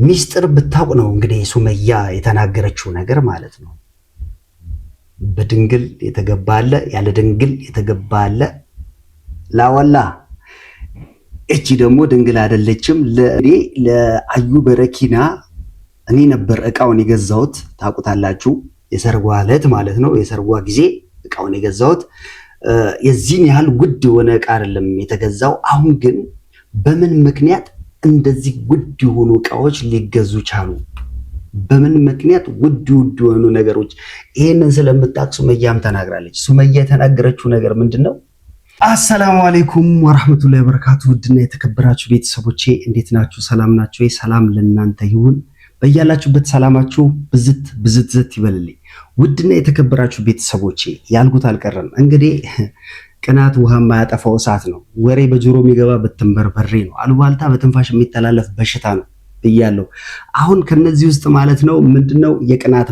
ሚስጥር ብታውቅ ነው እንግዲህ ሱመያ የተናገረችው ነገር ማለት ነው። በድንግል የተገባለ ያለ ድንግል የተገባለ ላወላ እቺ ደግሞ ድንግል አይደለችም። ለአዩ በረኪና እኔ ነበር እቃውን የገዛሁት ታውቁታላችሁ። የሰርጓ ዕለት ማለት ነው። የሰርጓ ጊዜ እቃውን የገዛሁት የዚህን ያህል ውድ የሆነ እቃ አይደለም የተገዛው። አሁን ግን በምን ምክንያት እንደዚህ ውድ የሆኑ እቃዎች ሊገዙ ቻሉ? በምን ምክንያት ውድ የሆኑ ነገሮች? ይሄንን ስለምታውቅ ሱመያም ተናግራለች። ሱመያ የተናገረችው ነገር ምንድነው? አሰላሙ አለይኩም ወራህመቱላሂ ወበረካቱ። ውድና የተከበራችሁ ቤተሰቦቼ እንዴት ናችሁ? ሰላም ናችሁ? ሰላም ለእናንተ ይሁን። በያላችሁበት ሰላማችሁ ብዝት ይበልልኝ። ውድና የተከበራችሁ ቤተሰቦቼ ያልኩት አልቀረም። እንግዲህ ቅናት ውሃ የማያጠፋው እሳት ነው። ወሬ በጆሮ የሚገባ በትንበርበሬ ነው። አሉባልታ በትንፋሽ የሚተላለፍ በሽታ ነው ብያለሁ። አሁን ከነዚህ ውስጥ ማለት ነው ምንድነው የቅናት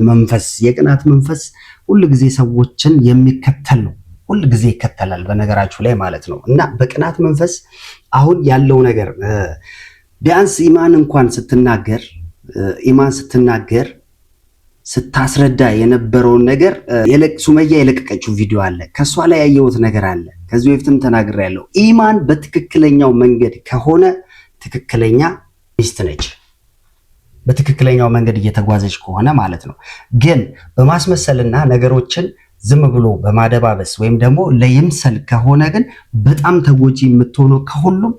መንፈስ ሁሉ ጊዜ ሰዎችን የሚከተል ነው። ሁሉ ጊዜ ይከተላል በነገራችሁ ላይ ማለት ነው። እና በቅናት መንፈስ አሁን ያለው ነገር ቢያንስ ኢማን እንኳን ስትናገር ስታስረዳ የነበረውን ነገር ሱመያ የለቀቀችው ቪዲዮ አለ። ከሷ ላይ ያየሁት ነገር አለ። ከዚህ በፊትም ተናግሬያለሁ። ኢማን በትክክለኛው መንገድ ከሆነ ትክክለኛ ሚስት ነች። በትክክለኛው መንገድ እየተጓዘች ከሆነ ማለት ነው። ግን በማስመሰልና ነገሮችን ዝም ብሎ በማደባበስ ወይም ደግሞ ለይምሰል ከሆነ ግን በጣም ተጎጂ የምትሆነው ከሁሉም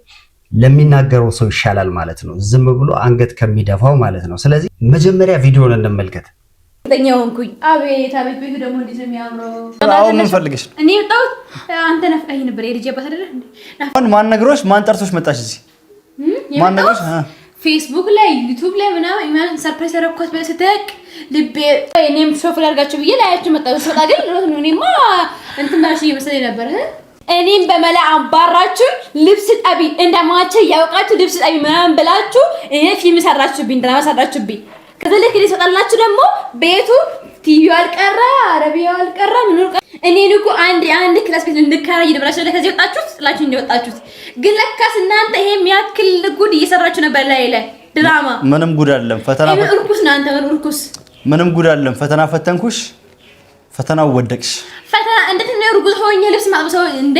ለሚናገረው ሰው ይሻላል ማለት ነው። ዝም ብሎ አንገት ከሚደፋው ማለት ነው። ስለዚህ መጀመሪያ ቪዲዮውን እንመልከት። ተኛውንኩኝ አቤት ቤቱ ደግሞ እንዴት ነው የሚያምረው! አሁን ምን ፈልገሽ? እኔ ወጣው አንተ ነፍቀኝ ነበር የልጅ አባት አይደል እንዴ? አሁን ማን ነግሮሽ ማን ጠርቶሽ መጣሽ እዚህ? ማን ነግሮሽ? ፌስቡክ ላይ ዩቲዩብ ላይ ምናምን ኢማን ሰርፕራይዝ ያደረኳት በስተቅ ልቤ እኔም ሾፍር አድርጋችሁ ብዬ ላያችሁ መጣሁ። ስወጣ ግን እኔማ እንትን ማለት እየመሰለኝ ነበር። እኔም በመላ አባራችሁ ልብስ ጠቢ እንደማቸ ያውቃችሁ ልብስ ጠቢ ምናምን ብላችሁ እኔ ፊልም ሰራችሁብኝ፣ ድራማ ሰራችሁብኝ። ከዘለክ እኔ ሰጣላችሁ ደግሞ ቤቱ ቲቪው አልቀረ አረቢያው አልቀረ ምን ነው እኔ ልኩ አንድ ክላስ ቤት እንድከራይ ይደብራችሁ ለከዚህ ወጣችሁት ጥላችሁ እንደወጣችሁት። ግን ለካስ እናንተ ይሄ የሚያክል ጉድ እየሰራችሁ ነበር ላይ ድራማ። ምንም ጉድ አይደለም። ፈተና እርኩስ ነው። አንተ እርኩስ ምንም ጉድ አይደለም። ፈተና ፈተንኩሽ፣ ፈተናው ወደቅሽ። ፈተና እንዴት ነው እርጉዝ ሆኜ ልብስ ማጥበው እንዴ?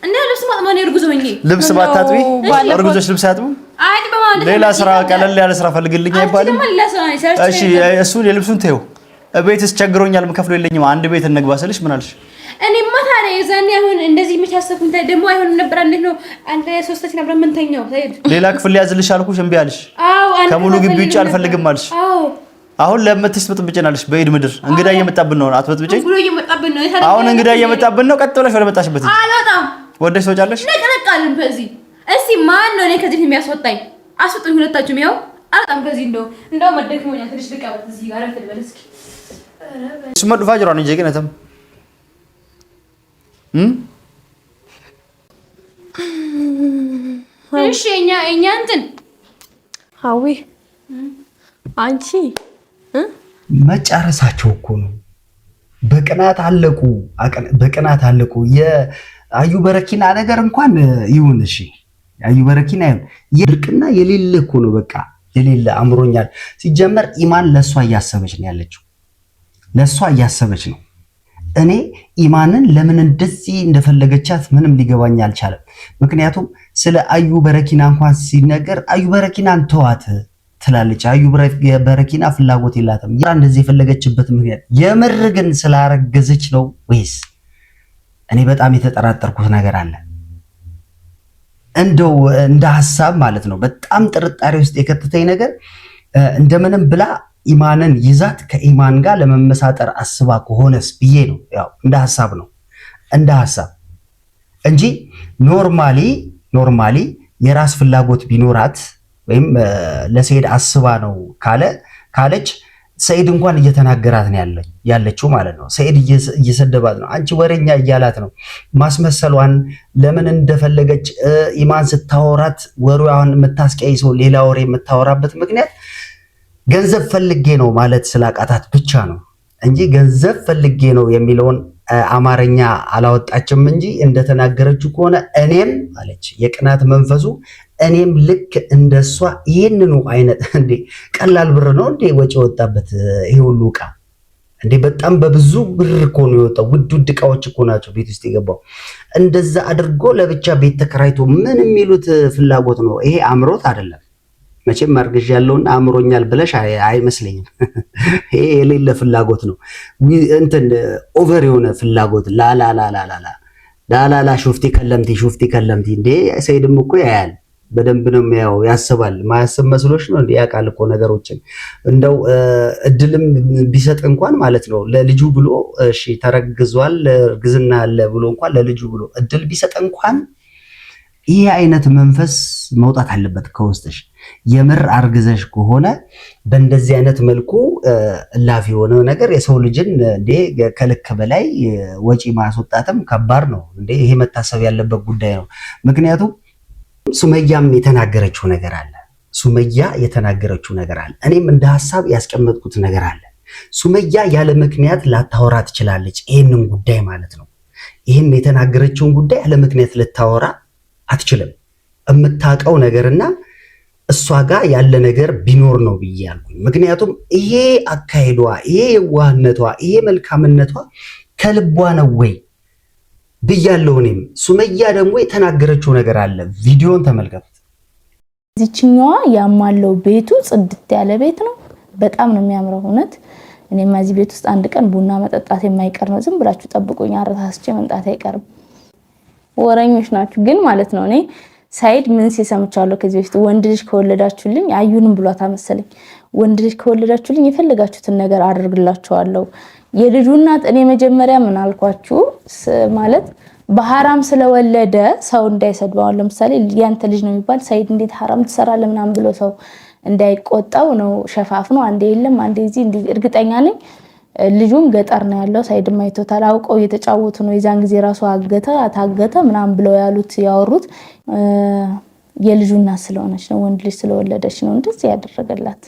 እንዴ ልብስ ማጥበው ነው እርጉዝ ሆኜ ልብስ ባታጥቢ እርጉዞች ልብስ ያጥቡ። ሌላ ስራ ቀለል ያለ ስራ ፈልግልኝ አይባልም? እሺ እሱን የልብሱን ተይው። ቤትስ ቸግሮኛል ምከፍለው የለኝም አንድ ቤት እንግባ ስልሽ ምን አልሽ? እኔማ ታዲያ የዛኔ አሁን እንደዚህ የምታሰፉን ደግሞ አይሆንም ነበር። እንዴት ነው አንተ ሶስታችን አብረን የምንተኛው? ሌላ ክፍል ያዝልሽ አልኩሽ እምቢ አልሽ። ከሙሉ ግቢ ውጭ አልፈልግም አልሽ። አሁን ለምትስበጥብጭናልሽ በኢድ ምድር እንግዳ እየመጣብን ነው። አትበጥብጭኝ። አሁን እንግዳ እየመጣብን ነው። ቀጥ ብለሽ ወደ መጣሽበት አልወጣም። ወደሽ ትወጫለሽ። ነቀነቃልን በዚህ እስቲ ማን ነው እኔ ከዚህ የሚያስወጣኝ? አስወጡኝ ሁለታችሁም። ያው አልወጣም ከዚህ እንደው መደክሞኛል። ትንሽ ልቀመጥ እዚህ ጋር አረፍት እስኪ ስመዱ ፋጅራን እንጂ ግን አተም እሺ እኛ እንትን ሀዊ አንቺ መጨረሳቸው እኮ ነው። በቅናት አለቁ። የአዩ በረኪና ነገር እንኳን ይሁን እሺ፣ አዩ በረኪና ይሁን። የድርቅና የሌለ እኮ ነው። በቃ የሌለ አምሮኛል። ሲጀመር ኢማን ለሷ እያሰበች ነው ያለችው። ለሷ እያሰበች ነው። እኔ ኢማንን ለምን እንደዚህ እንደፈለገቻት ምንም ሊገባኝ አልቻለም። ምክንያቱም ስለ አዩ በረኪና እንኳን ሲነገር አዩ በረኪናን ተዋት ትላለች። አዩ በረኪና ፍላጎት የላትም። ያ እንደዚህ የፈለገችበት ምክንያት የምር ግን ስላረገዘች ነው ወይስ? እኔ በጣም የተጠራጠርኩት ነገር አለ። እንደው እንደ ሐሳብ ማለት ነው በጣም ጥርጣሬ ውስጥ የከተተኝ ነገር እንደምንም ብላ ኢማንን ይዛት ከኢማን ጋር ለመመሳጠር አስባ ከሆነስ ብዬ ነው። ያው እንደ ሐሳብ ነው እንደ ሐሳብ እንጂ ኖርማሊ የራስ ፍላጎት ቢኖራት ወይም ለሰይድ አስባ ነው ካለች ሰይድ እንኳን እየተናገራት ነው ያለችው ማለት ነው። ሰይድ እየሰደባት ነው። አንቺ ወሬኛ እያላት ነው። ማስመሰሏን ለምን እንደፈለገች ኢማን ስታወራት ወሬዋን የምታስቀይሰው ሌላ ወሬ የምታወራበት ምክንያት ገንዘብ ፈልጌ ነው ማለት ስላቃታት ብቻ ነው እንጂ ገንዘብ ፈልጌ ነው የሚለውን አማርኛ አላወጣችም እንጂ እንደተናገረችው ከሆነ እኔም አለች የቅናት መንፈሱ እኔም ልክ እንደሷ ይሄንኑ አይነት እንዴ ቀላል ብር ነው እንዴ ወጪ ወጣበት ይሄ ሁሉ ዕቃ እንዴ በጣም በብዙ ብር እኮ ነው የወጣው ውድ ዕቃዎች እኮ ናቸው ቤት ውስጥ የገባው እንደዛ አድርጎ ለብቻ ቤት ተከራይቶ ምን የሚሉት ፍላጎት ነው ይሄ አምሮት አይደለም መቼም ማርገዥ ያለውና አምሮኛል ብለሽ አይመስለኝም ይሄ የሌለ ፍላጎት ነው እንትን ኦቨር የሆነ ፍላጎት ላላላላላላ ሹፍቲ ከለምቲ እንዴ ሰይድም እኮ ያያል በደንብ ነው የሚያው ያስባል ማያስብ መስሎሽ ነው እንዴ ያቃል እኮ ነገሮችን እንደው እድልም ቢሰጥ እንኳን ማለት ነው ለልጁ ብሎ እሺ ተረግዟል እርግዝና አለ ብሎ እንኳን ለልጁ ብሎ እድል ቢሰጥ እንኳን ይሄ አይነት መንፈስ መውጣት አለበት ከውስጥሽ የምር አርግዘሽ ከሆነ በእንደዚህ አይነት መልኩ እላፊ የሆነ ነገር የሰው ልጅን እንዴ ከልክ በላይ ወጪ ማስወጣትም ከባድ ነው እንዴ ይሄ መታሰብ ያለበት ጉዳይ ነው ምክንያቱም ሱመያም የተናገረችው ነገር አለ እኔም እንደ ሐሳብ ያስቀመጥኩት ነገር አለ ሱመያ ያለ ምክንያት ላታወራ ትችላለች ይሄንን ጉዳይ ማለት ነው ይሄን የተናገረችውን ጉዳይ ያለ ምክንያት ልታወራ አትችልም የምታውቀው ነገርና እሷ ጋር ያለ ነገር ቢኖር ነው ብያልኩኝ ምክንያቱም ይሄ አካሄዷ ይሄ የዋህነቷ ይሄ መልካምነቷ ከልቧ ነው ወይ ብያለሁ እኔም ሱመያ ደግሞ የተናገረችው ነገር አለ ቪዲዮን ተመልከቱት እዚህኛዋ ያማለው ቤቱ ጽድት ያለ ቤት ነው በጣም ነው የሚያምረው እውነት እኔም እዚህ ቤት ውስጥ አንድ ቀን ቡና መጠጣት የማይቀር ነው ዝም ብላችሁ ጠብቁኝ አረታስቼ መምጣት አይቀርም ወረኞች ናችሁ ግን ማለት ነው እኔ ሳይድ ምን ሲሰምቻለሁ ከዚህ በፊት ወንድ ልጅ ከወለዳችሁልኝ አዩንም ብሏታ መሰለኝ ወንድ ልጅ ከወለዳችሁልኝ የፈለጋችሁትን ነገር አድርግላችኋለሁ የልጁ እናት እኔ መጀመሪያ ምን አልኳችሁ ማለት በሐራም ስለወለደ ሰው እንዳይሰድባው ለምሳሌ ያንተ ልጅ ነው የሚባል ሳይድ እንዴት ሐራም ትሰራለህ ምናምን ብሎ ሰው እንዳይቆጣው ነው ሸፋፍ ነው አንዴ የለም አንዴ እዚህ እርግጠኛ ነኝ ልጁም ገጠር ነው ያለው ሳይድ ማይቶታል አውቀው እየተጫወቱ ነው የዛን ጊዜ ራሱ ታገተ ምናምን ብለው ያወሩት የልጁ እናት ስለሆነች ነው ወንድ ልጅ ስለወለደች ነው እንደዚህ ያደረገላት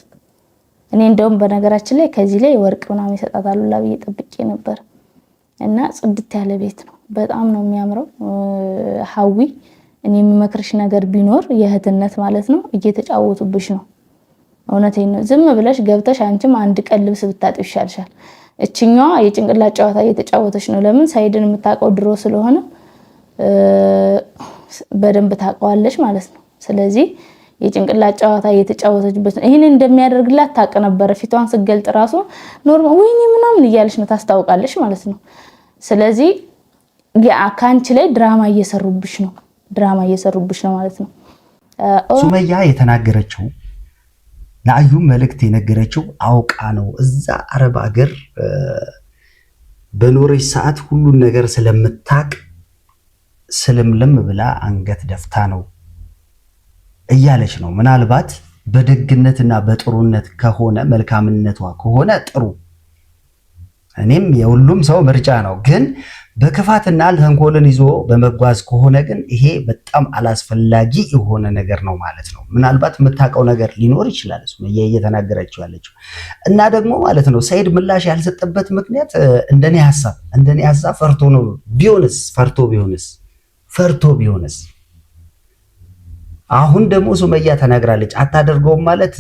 እኔ እንደውም በነገራችን ላይ ከዚህ ላይ ወርቅ ምናምን ይሰጣታሉ ለብዬ ጠብቄ ነበር እና ጽድት ያለ ቤት ነው በጣም ነው የሚያምረው ሐዊ እኔ የምመክርሽ ነገር ቢኖር የእህትነት ማለት ነው እየተጫወቱብሽ ነው እውነቴን ነው ዝም ብለሽ ገብተሽ አንቺም አንድ ቀን ልብስ ብታጥብ ይሻልሻል እቺኛዋ የጭንቅላት ጨዋታ እየተጫወተች ነው ለምን ሳይድን የምታውቀው ድሮ ስለሆነ በደንብ ታውቀዋለሽ ማለት ነው ስለዚህ የጭንቅላት ጨዋታ እየተጫወተችበት ነው ይሄን እንደሚያደርግላት ታውቅ ነበር ፊቷን ስገልጥ ራሱ ኖርማል ወይኔ ምናምን እያለሽ ነው ታስታውቃለሽ ማለት ነው ስለዚህ ካንቺ ላይ ድራማ እየሰሩብሽ ነው ማለት ነው ሱመያ የተናገረችው ለአዩ መልእክት የነገረችው አውቃ ነው እዛ አረብ ሀገር በኖረች ሰዓት ሁሉን ነገር ስለምታቅ ስለምለም ብላ አንገት ደፍታ ነው እያለች ነው ምናልባት በደግነትና በጥሩነት ከሆነ መልካምነቷ ከሆነ ጥሩ እኔም የሁሉም ሰው ምርጫ ነው ግን በክፋትና ተንኮልን ይዞ በመጓዝ ከሆነ ግን ይሄ በጣም አላስፈላጊ የሆነ ነገር ነው ማለት ነው ምናልባት የምታውቀው ነገር ሊኖር ይችላል ሱመያ እየተናገረችው ያለችው እና ደግሞ ማለት ነው ሰይድ ምላሽ ያልሰጠበት ምክንያት እንደኔ ሐሳብ ፈርቶ ቢሆንስ አሁን ደግሞ ሱመያ ተናግራለች አታደርገውም ማለት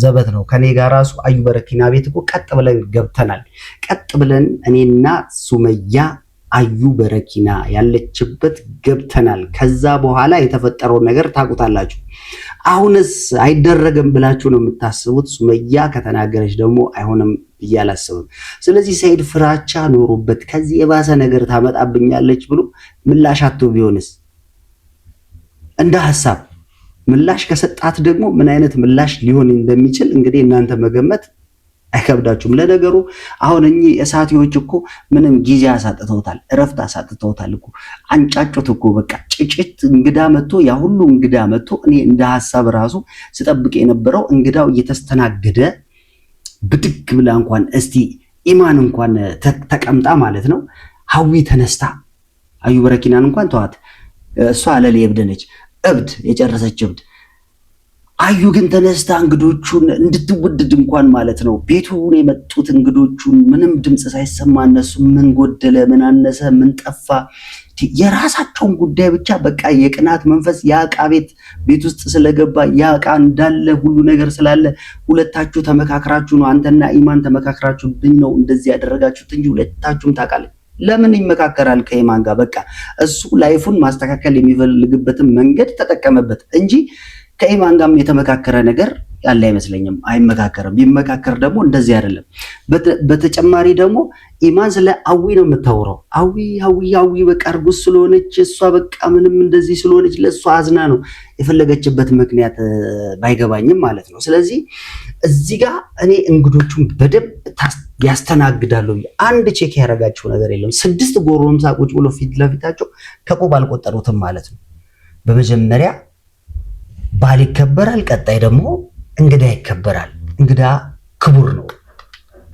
ዘበት ነው ከኔ ጋር ራሱ አዩ በረኪና ቤት እኮ ቀጥ ብለን ገብተናል ቀጥ ብለን እኔና ሱመያ አዩ በረኪና ያለችበት ገብተናል ከዛ በኋላ የተፈጠረው ነገር ታውቁታላችሁ አሁንስ አይደረግም ብላችሁ ነው የምታስቡት ሱመያ ከተናገረች ደግሞ አይሆንም ይያላስብ ስለዚህ ሰይድ ፍራቻ ኖሮበት ከዚህ የባሰ ነገር ታመጣብኛለች ብሎ ምላሽ አጥቶ ቢሆንስ እንደ ሐሳብ ምላሽ ከሰጣት ደግሞ ምን አይነት ምላሽ ሊሆን እንደሚችል እንግዲህ እናንተ መገመት አይከብዳችሁም ለነገሩ አሁን እኚህ እሳቲዎች እኮ ምንም ጊዜ አሳጥተውታል እረፍት አሳጥተውታል እኮ አንጫጩት እኮ በቃ ጭጭት እንግዳ መጥቶ ያ ሁሉ እንግዳ መጥቶ እኔ እንደ ሐሳብ ራሱ ስጠብቅ የነበረው እንግዳው እየተስተናገደ ብድግ ብላ እንኳን እስቲ ኢማን እንኳን ተቀምጣ ማለት ነው ሐዊ ተነስታ አዩ በረኪናን እንኳን ተዋት እሷ አለለ እብድ ነች እብድ የጨረሰች እብድ አዩ ግን ተነስታ እንግዶቹን እንድትወደድ እንኳን ማለት ነው ቤቱን የመጡት እንግዶቹን ምንም ድምጽ ሳይሰማ እነሱ ምን ጎደለ ምን አነሰ ምን ጠፋ የራሳቸውን ጉዳይ ብቻ በቃ የቅናት መንፈስ ያቃ ቤት ውስጥ ስለገባ ያቃ እንዳለ ሁሉ ነገር ስላለ ሁለታችሁ ተመካክራችሁ ነው አንተና ኢማን ተመካክራችሁብኝ ነው እንደዚህ ያደረጋችሁት እንጂ ሁለታችሁም ታውቃለህ ለምን ይመካከራል ከኢማን ጋር በቃ እሱ ላይፉን ማስተካከል የሚፈልግበትን መንገድ ተጠቀመበት እንጂ ከኢማን ጋርም የተመካከረ ነገር ያለ አይመስለኝም አይመካከርም ቢመካከር ደግሞ እንደዚህ አይደለም በተጨማሪ ደግሞ ኢማን ስለ አዊ ነው የምታወራው አዊ በቃ እርጉዝ ስለሆነች እሷ በቃ ምንም እንደዚህ ስለሆነች ለሷ አዝና ነው የፈለገችበት ምክንያት ባይገባኝም ማለት ነው ስለዚህ እዚህ ጋር እኔ እንግዶቹን በደንብ ያስተናግዳሉ አንድ ቼክ ያረጋቸው ነገር የለም 6 ጎረምሳ ቁጭ ብሎ ፊት ለፊታቸው ከቆብ አልቆጠሩትም ማለት ነው በመጀመሪያ ባል ይከበራል ቀጣይ ደግሞ እንግዳ ይከበራል እንግዳ ክቡር ነው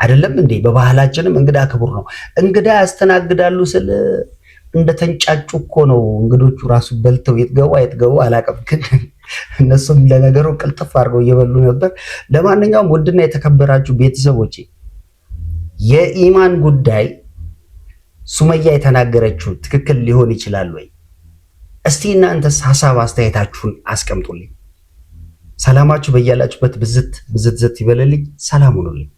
አይደለም እንዴ በባህላችንም እንግዳ ክቡር ነው እንግዳ ያስተናግዳሉ ስለ እንደተንጫጩ እኮ ነው እንግዶቹ ራሱ በልተው የትገቡ አላቀም ግን እነሱም ለነገሩ ቅልጥፍ አድርገው እየበሉ ነበር ለማንኛውም ውድና የተከበራችሁ ቤተሰቦቼ የኢማን ጉዳይ ሱመያ የተናገረችው ትክክል ሊሆን ይችላል ወይ እስቲ እናንተስ ሐሳብ አስተያየታችሁን አስቀምጡልኝ ሰላማችሁ በእያላችሁበት ብዝት ይበለልኝ ሰላም ሁኑልኝ